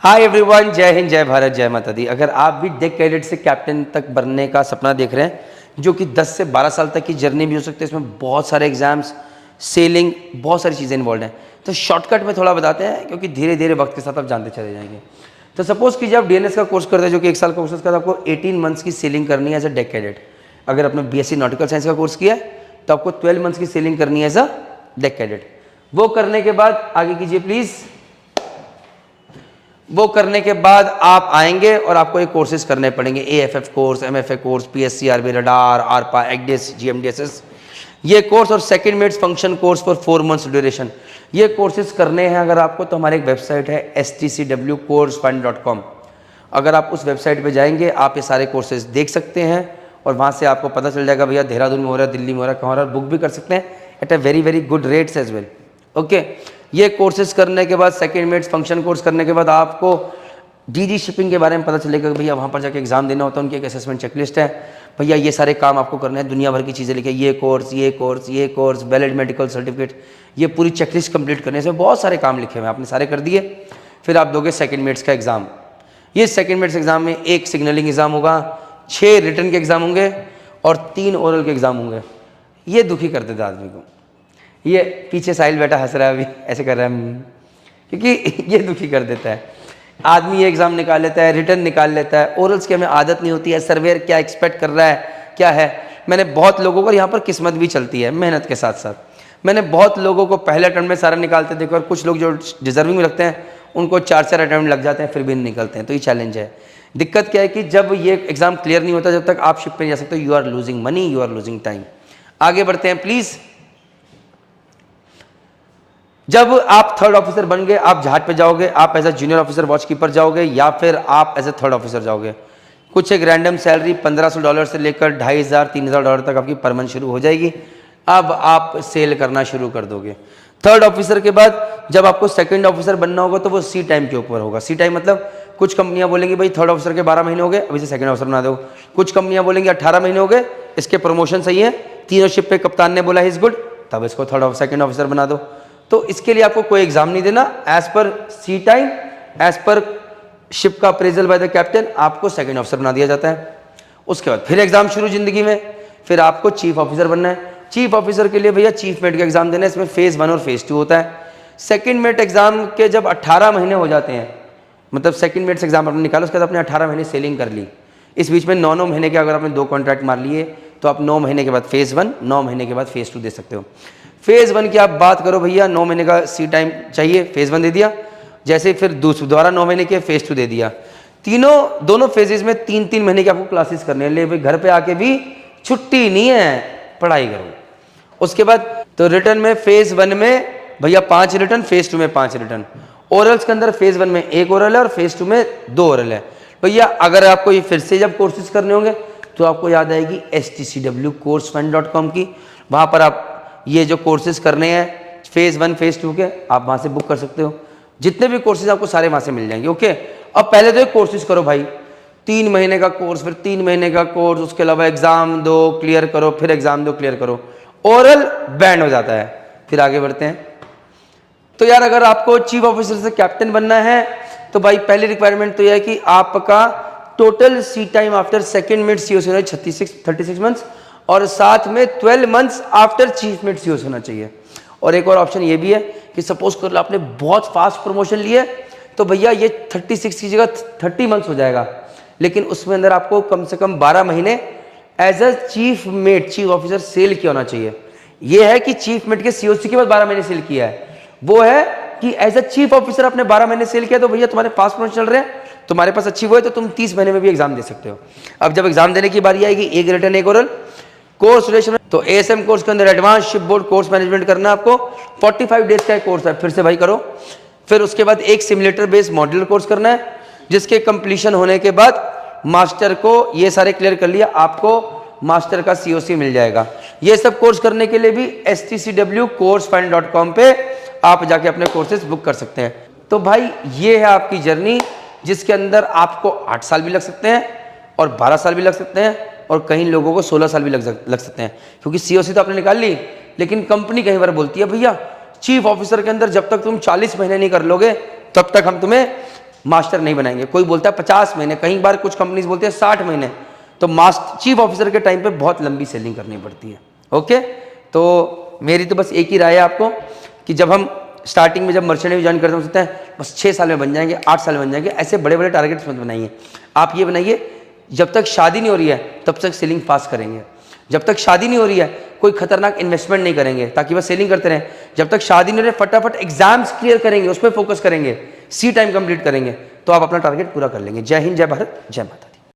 Hi everyone, जय हिंद, जय भारत, जय माता दी। अगर आप भी डेक कैडेट से कैप्टन तक बनने का सपना देख रहे हैं, जो कि 10 से 12 साल तक की जर्नी भी हो सकती है, इसमें बहुत सारे एग्जाम्स, सेलिंग, बहुत सारी चीज़ें इन्वॉल्व हैं। तो शॉर्टकट में थोड़ा बताते हैं, क्योंकि धीरे धीरे वक्त के साथ आप जानते चले जाएंगे। तो सपोज कीजिए आप डीएनएस का कोर्स करते हैं, जो कि 1 साल का कोर्स करता है, आपको 18 मंथ्स की सेलिंग करनी है एज अ डेक कैडेट। अगर आपने बीएससी नॉटिकल साइंस का कोर्स किया है तो आपको 12 मंथ्स की सेलिंग करनी है एज अ डेक कैडेट। वो करने के बाद आगे कीजिए प्लीज़। वो करने के बाद आप आएंगे और आपको ये कोर्सेज करने पड़ेंगे, AFF course, MFA course, PSCRB, radar, ARPA, ECDIS, GMDSS, ये कोर्स, और second mates function course for 4 months duration. ये कोर्सेज करने हैं अगर आपको, तो हमारी एक वेबसाइट है stcwcoursefund.com। अगर आप उस वेबसाइट पे जाएंगे आप ये सारे कोर्सेज देख सकते हैं और वहाँ से आपको पता चल जाएगा भैया देहरादून में हो रहा है, दिल्ली में हो रहा है, कहाँ हो रहा है। बुक भी कर सकते हैं at a very very good rates as well. Okay, ये कोर्सेज करने के बाद, सेकंड मेट्स फंक्शन कोर्स करने के बाद आपको डीजी शिपिंग के बारे में पता चलेगा कि भैया वहाँ पर जाके एग्जाम देना होता है, उनकी एक असेसमेंट चेकलिस्ट है। भैया ये सारे काम आपको करने हैं, दुनिया भर की चीज़ें लिखे, ये कोर्स, ये कोर्स, ये कोर्स, वैलिड मेडिकल सर्टिफिकेट, ये पूरी चेकलिस्ट कंप्लीट करने से बहुत सारे काम लिखे हुए हैं, आपने सारे कर दिए। फिर आप दोगे सेकंड मेट्स का एग्ज़ाम। ये सेकंड मेट्स एग्ज़ाम में 1 सिग्नलिंग एग्ज़ाम होगा, 6 रिटर्न के एग्ज़ाम होंगे और 3 ओरल के एग्ज़ाम होंगे। ये दुखी कर देता आदमी को। ये पीछे साहिल बेटा हंस रहा है अभी, ऐसे कर रहा है क्योंकि ये दुखी कर देता है। आदमी ये एग्ज़ाम निकाल लेता है, रिटर्न निकाल लेता है, ओरल्स की हमें आदत नहीं होती है, सर्वेयर क्या एक्सपेक्ट कर रहा है क्या है। मैंने बहुत लोगों को, यहाँ पर किस्मत भी चलती है मेहनत के साथ साथ, मैंने बहुत लोगों को पहले अटैम्प्ट में सारा निकालते देखो, और कुछ लोग जो डिजर्विंग में लगते हैं उनको 4 अटैम्प्ट लग जाते हैं फिर भी नहीं निकलते हैं। तो ये चैलेंज है। दिक्कत क्या है कि जब ये एग्ज़ाम क्लियर नहीं होता, जब तक आप शिप पे नहीं जा सकते, you are losing money, you are losing time. आगे बढ़ते हैं प्लीज़। जब आप थर्ड ऑफिसर बन गए, आप जहाज पे जाओगे, आप as a junior officer watch keeper जाओगे, या फिर आप एज ए थर्ड ऑफिसर जाओगे। कुछ एक रैंडम सैलरी $1500 से लेकर $2500 $3000 तक आपकी पर मंथ शुरू हो जाएगी। अब आप सेल करना शुरू कर दोगे। थर्ड ऑफिसर के बाद जब आपको सेकंड ऑफिसर बनना होगा तो वो सी टाइम के ऊपर होगा। सी टाइम मतलब कुछ कंपनियां बोलेंगी भाई थर्ड ऑफिसर के 12 महीने हो गए, अभी से सेकंड ऑफिसर बना दो। कुछ कंपनियां बोलेंगी 18 महीने हो गए, इसके प्रमोशन सही है, तीनों शिप पे कप्तान ने बोला इज गुड, तब इसको सेकंड ऑफिसर बना दो। तो इसके लिए आपको कोई एग्जाम नहीं देना, एज पर सी टाइम, एज पर शिप का अप्रेजल बाय द कैप्टन आपको सेकंड ऑफिसर बना दिया जाता है। उसके बाद फिर एग्जाम शुरू जिंदगी में, फिर आपको चीफ ऑफिसर बनना है। चीफ ऑफिसर के लिए भैया चीफ मेट का एग्जाम देना है, इसमें फेज 1 और फेज 2 होता है। सेकंड मेट एग्जाम के जब 18 महीने हो जाते हैं, मतलब सेकंड मेट्स एग्जाम आपने निकाला, उसके बाद आपने 18 महीने सेलिंग कर ली, इस बीच में 9 महीने के अगर आपने 2 कॉन्ट्रैक्ट मार लिए तो आप 9 महीने के बाद फेज 1, 9 महीने के बाद फेज 2 दे सकते हो। फेज 1 की आप बात करो भैया, 9 महीने का सी टाइम चाहिए, फेज 1 दे दिया, जैसे फिर दोबारा 9 महीने के फेज 2 दे दिया। दोनों फेजेस में 3-3 महीने की आपको क्लासेस करने ले भाई, घर पे आके भी छुट्टी नहीं है, पढ़ाई करो। उसके बाद तो रिटर्न में फेज 1 में भैया 5 रिटर्न, फेज 2 में 5 रिटर्न। ओरल्स के अंदर फेज 1 में 1 ओरल है और फेज 2 में 2 ओरल है। भैया अगर आपको ये फिर से जब कोर्सेज करने होंगे तो आपको याद आएगी stcwcoursefund.com की, वहाँ पर आप ये जो कोर्सेज करने हैं फेज 1 फेज 2 के, आप वहाँ से बुक कर सकते हो। जितने भी कोर्सेज आपको सारे वहाँ से मिल जाएंगे। ओके, अब पहले तो एक कोर्सेज करो भाई, 3 महीने का कोर्स, फिर 3 महीने का कोर्स, उसके अलावा एग्जाम दो, क्लियर करो, फिर एग्जाम दो, क्लियर करो, ओरल बैंड हो जाता है। फिर आगे बढ़ते हैं। तो यार अगर आपको चीफ ऑफिसर से कैप्टन बनना है तो भाई पहली रिक्वायरमेंट तो यह है कि आपका total sea time after second mate COC होना चाहिए 36 मंथ्स, और साथ में 12 months after chief mate COC होना चाहिए। और एक और ऑप्शन ये भी है कि सपोज कर लो आपने बहुत फास्ट प्रमोशन लिए तो भैया ये 36 की जगह 30 मंथ्स हो जाएगा, लेकिन उसमें अंदर आपको कम से कम 12 महीने as a chief mate, chief officer sail किया होना चाहिए। यह है कि चीफ मेट के सीओसी के बाद 12 महीने सेल किया है, वो है कि एज अ चीफ ऑफिसर आपने 12 महीने सेल किया तो भैया तुम्हारे फास्ट प्रमोशन चल रहे हैं, तुम्हारे पास अच्छी वो है तो तुम 30 महीने में भी एग्जाम दे सकते हो। अब जब एग्जाम देने की बारी आएगी, 1 रिटर्न 1 ओरल, कोर्स ड्यूरेशन तो एएसएम कोर्स के अंदर advance ship board course management करना है आपको, 45 डेज का कोर्स है, फिर से भाई करो। फिर उसके बाद एक सिमुलेटर बेस्ड मॉड्यूलर कोर्स करना है, जिसके कंप्लीशन होने के बाद मास्टर को ये सारे क्लियर कर लिया, आपको मास्टर का सीओसी मिल जाएगा। ये सब कोर्स करने के लिए भी stcwcoursefund.com पे आप जाके अपने कोर्सेज बुक कर सकते हैं। तो भाई ये है आपकी जर्नी, जिसके अंदर आपको 8 साल भी लग सकते हैं और 12 साल भी लग सकते हैं, और कई लोगों को 16 साल भी लग सकते हैं, क्योंकि सीओसी तो आपने निकाल ली, लेकिन कंपनी कई बार बोलती है भैया चीफ ऑफिसर के अंदर जब तक तुम 40 महीने नहीं कर लोगे तब तक हम तुम्हें मास्टर नहीं बनाएंगे। कोई बोलता है 50 महीने, कई बार कुछ कंपनीज बोलते हैं 60 महीने। तो मास्टर चीफ ऑफिसर के टाइम पे बहुत लंबी सेलिंग करनी पड़ती है। ओके, तो मेरी तो बस एक ही राय है आपको कि जब हम स्टार्टिंग में जब मर्चेंट नेवी ज्वाइन करते होते हैं बस 6 साल में बन जाएंगे, 8 साल में बन जाएंगे, ऐसे बड़े बड़े टारगेट्स मत बनाइए। आप ये बनाइए जब तक शादी नहीं हो रही है तब तक सेलिंग पास करेंगे। जब तक शादी नहीं हो रही है कोई खतरनाक इन्वेस्टमेंट नहीं करेंगे ताकि बस सेलिंग करते रहें। जब तक शादी नहीं हो रही फटाफट एग्जाम्स क्लियर करेंगे, उस पर फोकस करेंगे, सी टाइम कंप्लीट करेंगे, तो आप अपना टारगेट पूरा कर लेंगे। जय हिंद, जय भारत, जय माता।